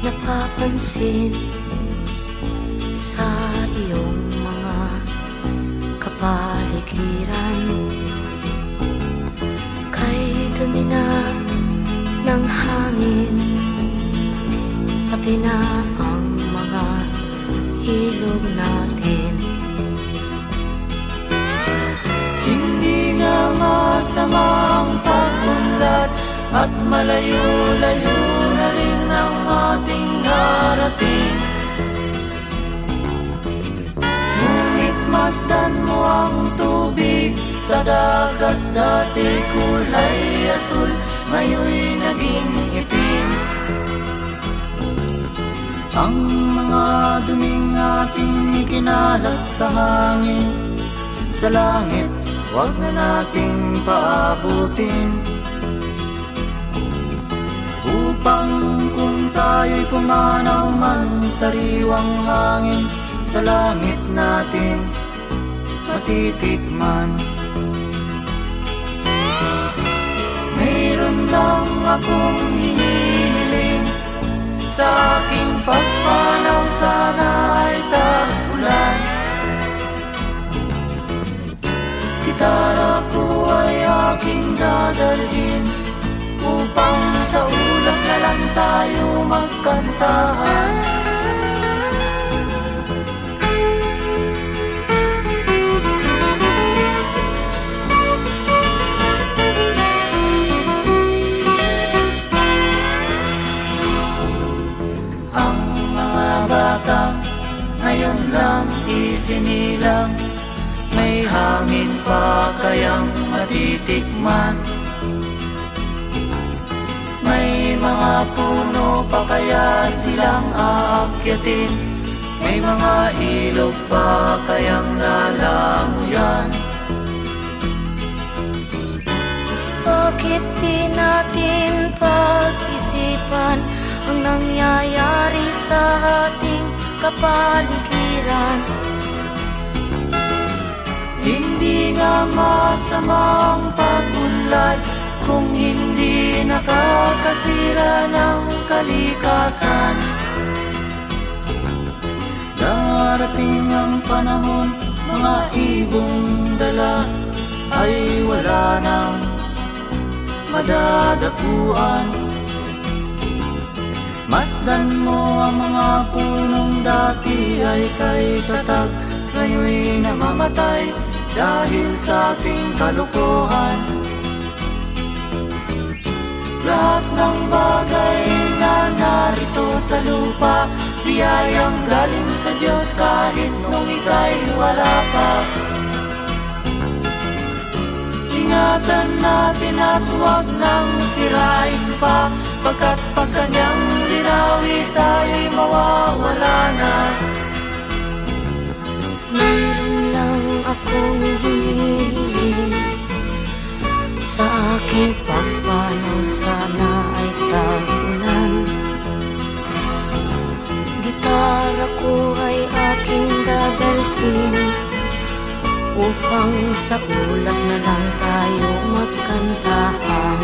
napapansin sa iyong mga kapaligiran. Kay dumi na ng hangin, pati na ang mga ilog natin. Hindi nga masamang pag-unlad at malayo-layo na rin ang ating narating. Ngunit masdan mo ang tubig sa dagat, dati kulay asul, ngayon'y naging itim. Ang mga duming ating ikinalat sa hangin, sa langit, huwag na nating paabutin. Upang kung tayo'y pumanaw man sa sariwang hangin, sa langit natin matitikman. Mayroon lang akong hinihiling, sa aking pagpanaw sana ay tag-ulan. Gitara ko ay aking dadalhin, upang sa ulap na lang tayo magkantahan. Ang mga bata ngayon lang isinilang, may hangin pa kayang matitikman? May mga puno pa kaya silang aakyatin? May mga ilog pa kayang lalamuyan? Bakit di natin pag-isipan ang nangyayari sa ating kapaligiran? Hindi nga masamang pag-unlad kung hindi nakakasira ng kalikasan. Darating ang panahon, mga ibong dala ay wala nang madadapuan. Masdan mo ang mga punong dati ay kay tatag, ngayon'y namamatay dahil sa ating kalukuhan. Lahat ng bagay na narito sa lupa, biyayang galing sa Diyos kahit nung ika'y wala pa. Ingatan natin at huwag nang sirain pa, pagkat pag kanyang linawi tayo'y mawawala na. Meron lang akong hinihiling, sa aking pagpanaw sana ay tag-ulan. Gitara ko ay aking dadalhin, upang sa ulap na lang tayo magkantahan.